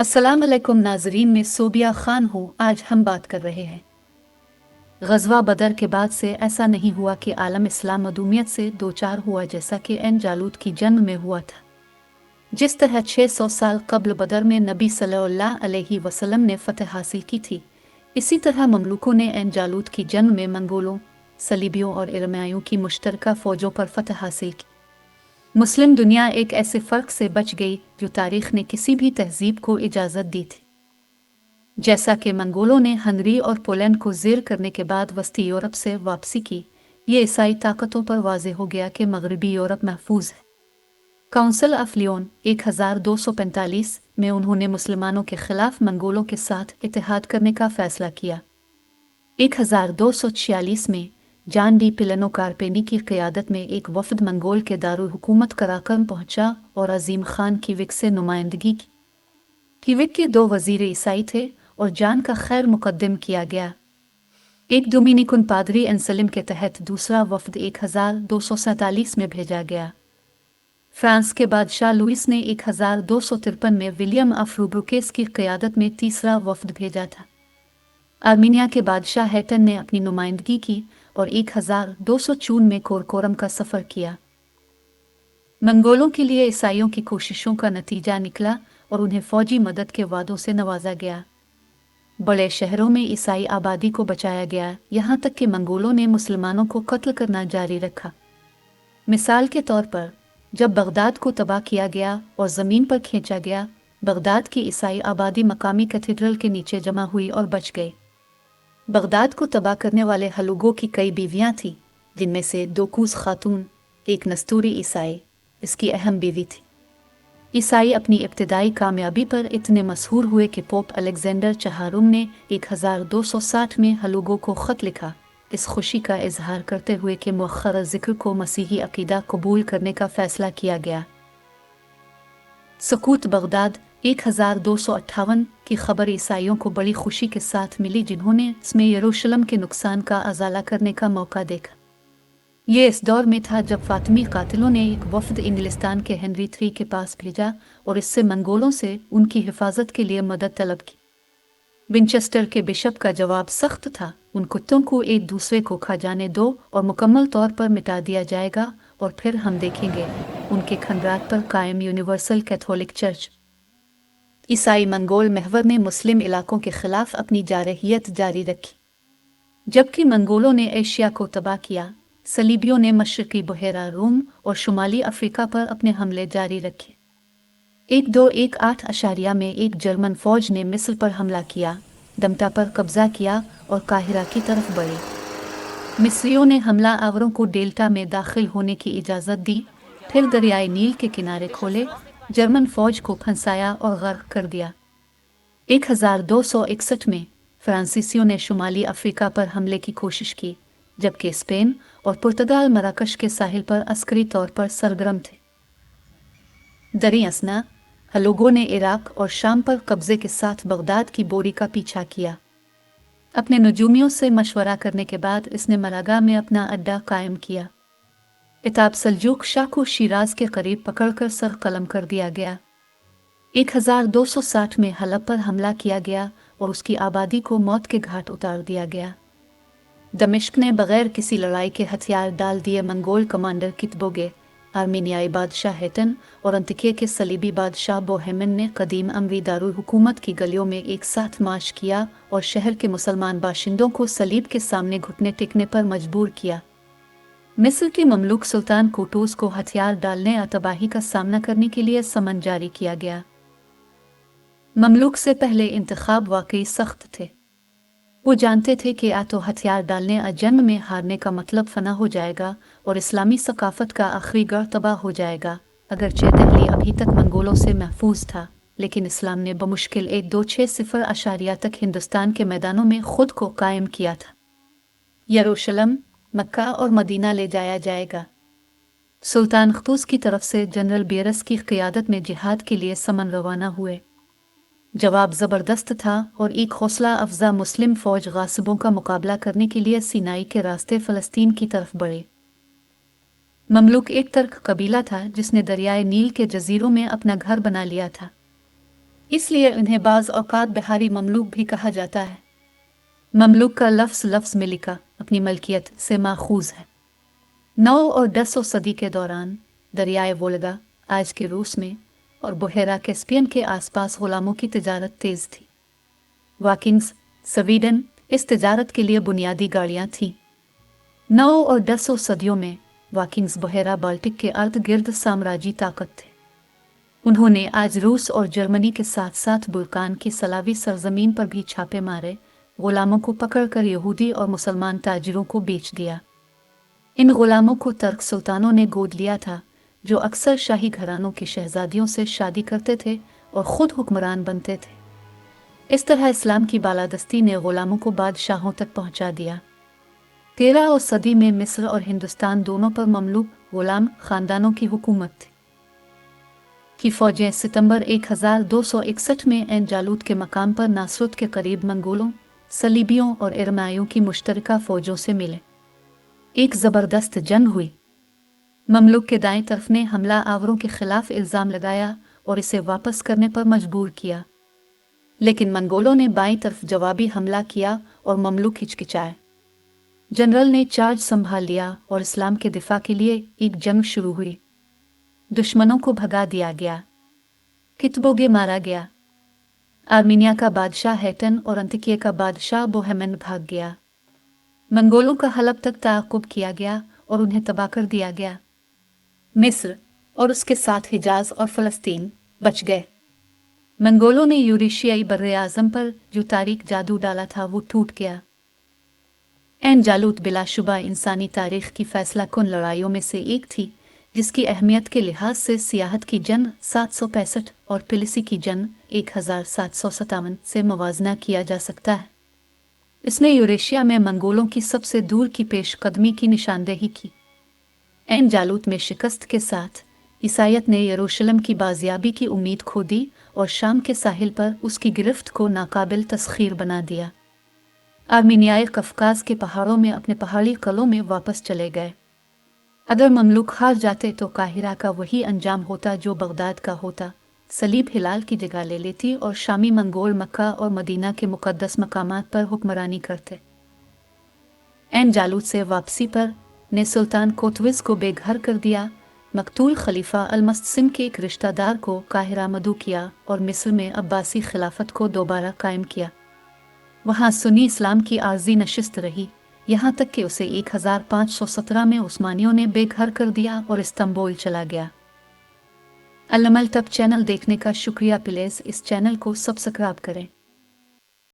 अस्सलाम अलैकुम नाजरीन, में सोबिया खान हूँ। आज हम बात कर रहे हैं ग़ज़वा बदर के बाद से ऐसा नहीं हुआ कि आलम इस्लाम मदूमियत से दो चार हुआ जैसा कि एन जालूत की जन्म में हुआ था। जिस तरह 600 साल कबल बदर में नबी सल्लल्लाहु अलैहि वसल्लम ने फतह हासिल की थी, इसी तरह ममलूकों ने एन जालूत की जन्म में मंगोलों, सलीबियों और इरमाइयों की मुश्तरका फ़ौजों पर फतह हासिल की। मुस्लिम दुनिया एक ऐसे फ़र्क से बच गई जो तारीख़ ने किसी भी तहज़ीब को इजाज़त दी थी। जैसा कि मंगोलों ने हंगरी और पोलैंड को ज़ेर करने के बाद वस्ती यूरोप से वापसी की, ये ईसाई ताकतों पर वाज़े हो गया कि मगरबी यूरोप महफूज है। काउंसिल ऑफ लियोन 1245 में उन्होंने मुसलमानों के खिलाफ मंगोलों के साथ इत्तेहाद करने का फैसला किया। 1246 में जान डी पिलनो कारपेनी की क़यादत में एक वफ़द मंगोल के दारुल हुकूमत कराकरम पहुंचा और अजीम खान कीविक से नुमाइंदगी की। कीविक के दो वज़ीर ईसाई थे और जान का खैर मुकद्दम किया गया। एक डोमिनिकन पादरी एनसलिम के तहत दूसरा वफ़द 1247 में भेजा गया। फ्रांस के बादशाह लुइस ने 1253 में विलियम ऑफ रूब्रुकेस की क़यादत में तीसरा वफ़द भेजा था। आर्मीनिया के बादशाह हैटन ने अपनी नुमाइंदगी की और 1254 में कोरकोरम का सफ़र किया। मंगोलों के लिए ईसाइयों की कोशिशों का नतीजा निकला और उन्हें फ़ौजी मदद के वादों से नवाजा गया। बड़े शहरों में ईसाई आबादी को बचाया गया, यहाँ तक कि मंगोलों ने मुसलमानों को कत्ल करना जारी रखा। मिसाल के तौर पर, जब बगदाद को तबाह किया गया और ज़मीन पर खींचा गया, बगदाद की ईसाई आबादी मकामी कैथेड्रल के नीचे जमा हुई और बच गई। बगदाद को तबाह करने वाले हलूगों की कई बीवियां थीं, जिनमें से दोकूस खातून, एक नस्तूरी ईसाई, इसकी अहम बीवी थी। ईसाई अपनी इब्तिदाई कामयाबी पर इतने मशहूर हुए कि पोप अलेक्जेंडर चहारुम ने 1260 में हलूगों को ख़त लिखा, इस खुशी का इजहार करते हुए कि मुअख्खर ज़िक्र को मसीही अकीदा कबूल करने का फ़ैसला किया गया। सकूत बगदाद 1258 की खबर ईसाइयों को बड़ी खुशी के साथ मिली, जिन्होंने इसमें यरूशलेम के नुकसान का अज़ाला करने का मौका देखा। ये इस दौर में था जब फातिमी कातिलों ने एक वफ़द इंग्लिस्तान के हेनरी III के पास भेजा और इससे मंगोलों से उनकी हिफाजत के लिए मदद तलब की। विंचेस्टर के बिशप का जवाब सख्त था, उन कुत्तों को एक दूसरे को खा जाने दो और मुकम्मल तौर पर मिटा दिया जाएगा और फिर हम देखेंगे उनके खंडरात पर कायम यूनिवर्सल कैथोलिक चर्च। ईसाई मंगोल महवर ने मुस्लिम इलाकों के खिलाफ अपनी जारहियत जारी रखी। जबकि मंगोलों ने एशिया को तबाह किया, सलीबियों ने मशरकी बहेरा रूम और शुमाली अफ्रीका पर अपने हमले जारी रखे। 1218 में एक जर्मन फ़ौज ने मिस्र पर हमला किया, दमटा पर कब्ज़ा किया और काहिरा की तरफ बढ़े। मिस्रियों ने हमला आवरों को डेल्टा में दाखिल होने की इजाज़त दी, फिर दरियाए नील के किनारे खोले, जर्मन फ़ौज को फंसाया और गर्क कर दिया। 1261 में फ्रांसीसियों ने शुमाली अफ्रीका पर हमले की कोशिश की, जबकि स्पेन और पुर्तगाल मराकश के साहिल पर अस्करी तौर पर सरगर्म थे। दरी असना हलूगों ने इराक और शाम पर कब्जे के साथ बगदाद की बोरी का पीछा किया। अपने नजूमियों से मशवरा करने के बाद इसने मलागा में अपना अड्डा कायम किया। इताब सल्जूक शाह को शिराज के करीब पकड़कर सर कलम कर दिया गया। 1260 में हलब पर हमला किया गया और उसकी आबादी को मौत के घाट उतार दिया गया। दमिश्क ने बगैर किसी लड़ाई के हथियार डाल दिए मंगोल कमांडर कितबोगे, आर्मीनियाई बादशाह हेटन और अंतकिया के सलीबी बादशाह बोहेमिन ने कदीम अमरी दारुल हुकूमत की गलियों में एक साथ मार्च किया और शहर के मुसलमान बाशिंदों को सलीब के सामने घुटने टेकने पर मजबूर किया। मिस्र के ममलूक सुल्तान कोटूस को हथियार डालने और तबाही का सामना करने के लिए समन जारी किया गया। ममलूक से पहले इंतखाब वाकई सख्त थे। वो जानते थे कि या तो हथियार डालने और जंग में हारने का मतलब फना हो जाएगा और इस्लामी सकाफत का आखिरी गढ़ तबाह हो जाएगा। अगरचे दिल्ली अभी तक मंगोलों से महफूज था, लेकिन इस्लाम ने बमुश्किल 1260 अशारिया तक हिंदुस्तान के मैदानों में खुद को कायम किया था। यरूशलेम, मक्का और मदीना ले जाया जाएगा। सुल्तान ख़ुतूस की तरफ से जनरल बेरस की क़यादत में जिहाद के लिए समन रवाना हुए। जवाब ज़बरदस्त था और एक हौसला अफजा मुस्लिम फ़ौज गासिबों का मुकाबला करने के लिए सीनाई के रास्ते फ़लस्तीन की तरफ बढ़े। ममलूक एक तर्क कबीला था जिसने दरियाए नील के जजीरों में अपना घर बना लिया था। इसलिए उन्हें बाज़ औक़ात बिहारी ममलूक भी कहा जाता है। ममलूक का लफ्ज़ मिलिका अपनी मलकियत से माखूज़ है। 9 और 10वीं सदी के दौरान दरियाए वोल्गा आज के रूस में और बुहेरा कैस्पियन के आसपास गुलामों की तिजारत तेज़ थी। वाकिंग्स स्वीडन इस तिजारत के लिए बुनियादी गाड़ियाँ थीं। 9 और 10वीं सदियों में वाकिंग्स बुहेरा बाल्टिक के अर्ध गिर्द साम्राज्यी ताकत थे। उन्होंने आज रूस और जर्मनी के साथ साथ बुल्कान की सलावी सरजमीन पर भी छापे मारे, गुलामों को पकड़कर यहूदी और मुसलमान ताजिरों को बेच दिया। इन गुलामों को तुर्क सुल्तानों ने गोद लिया था, जो अक्सर शाही घरानों की शहजादियों से शादी करते थे और ख़ुद हुक्मरान बनते थे। इस तरह इस्लाम की बालादस्ती ने गुलामों को बादशाहों तक पहुंचा दिया। 13वीं सदी में मिस्र और हिंदुस्तान दोनों पर ममलूक गुलाम ख़ानदानों की हुकूमत थी। की फ़ौजें सितंबर 1261 में एन जालूत के मकाम पर नासरुत के करीब मंगोलों, सलीबियों और इरमाइयों की मुश्तरका फ़ौजों से मिले। एक ज़बरदस्त जंग हुई। ममलूक के दाएं तरफ ने हमला आवरों के खिलाफ इल्ज़ाम लगाया और इसे वापस करने पर मजबूर किया, लेकिन मंगोलों ने बाईं तरफ जवाबी हमला किया और ममलूक हिचकिचाए। जनरल ने चार्ज संभाल लिया और इस्लाम के दिफा के लिए एक जंग शुरू हुई। दुश्मनों को भगा दिया गया, कितबोगे मारा गया। आर्मीनिया का बादशाह हैटन और अंतकिया का बादशाह बोहेमन भाग गया। मंगोलों का हलब तक ताक़ुब किया गया और उन्हें तबाह कर दिया गया। मिस्र और उसके साथ हिजाज और फ़लस्तीन बच गए। मंगोलों ने यूरेशियाई बर्र-ए-आज़म पर जो तारीख जादू डाला था वो टूट गया। एन जालूत बिलाशुबा इंसानी तारीख़ की फ़ैसला कुन लड़ाइयों में से एक थी, जिसकी अहमियत के लिहाज से सियाहत की जंग 765 और पिलिसी की जंग 1757 से मुवाजना किया जा सकता है। इसने यूरेशिया में मंगोलों की सबसे दूर की पेशकदमी की निशानदेही की। एन जालूत में शिकस्त के साथ ईसाइयत ने यरूशलेम की बाजियाबी की उम्मीद खो दी और शाम के साहिल पर उसकी गिरफ्त को नाकाबिल तस्खीर बना दिया। आर्मीनियाई कफकाज के पहाड़ों में अपने पहाड़ी कलों में वापस चले गए। अगर ममलूक हार जाते तो काहिरा का वही अंजाम होता जो बगदाद का होता। सलीब हिलाल की जगह ले लेती और शामी मंगोल मक्का और मदीना के मुकद्दस मकामात पर हुक्मरानी करते। एन जालूत से वापसी पर ने सुल्तान कोतविज़ को बेघर कर दिया, मकतूल खलीफा अलमस्तसिम के एक रिश्तेदार को काहिरा मदऊ किया और मिस्र में अब्बासी खिलाफत को दोबारा कायम किया। वहाँ सुन्नी इस्लाम की आर्जी नशिस्त रही, यहाँ तक कि उसे 1517 में उस्मानियों ने बेघर कर दिया और इस्तांबुल चला गया। अलमल तब चैनल देखने का शुक्रिया। प्लीज़ इस चैनल को सब्सक्राइब करें।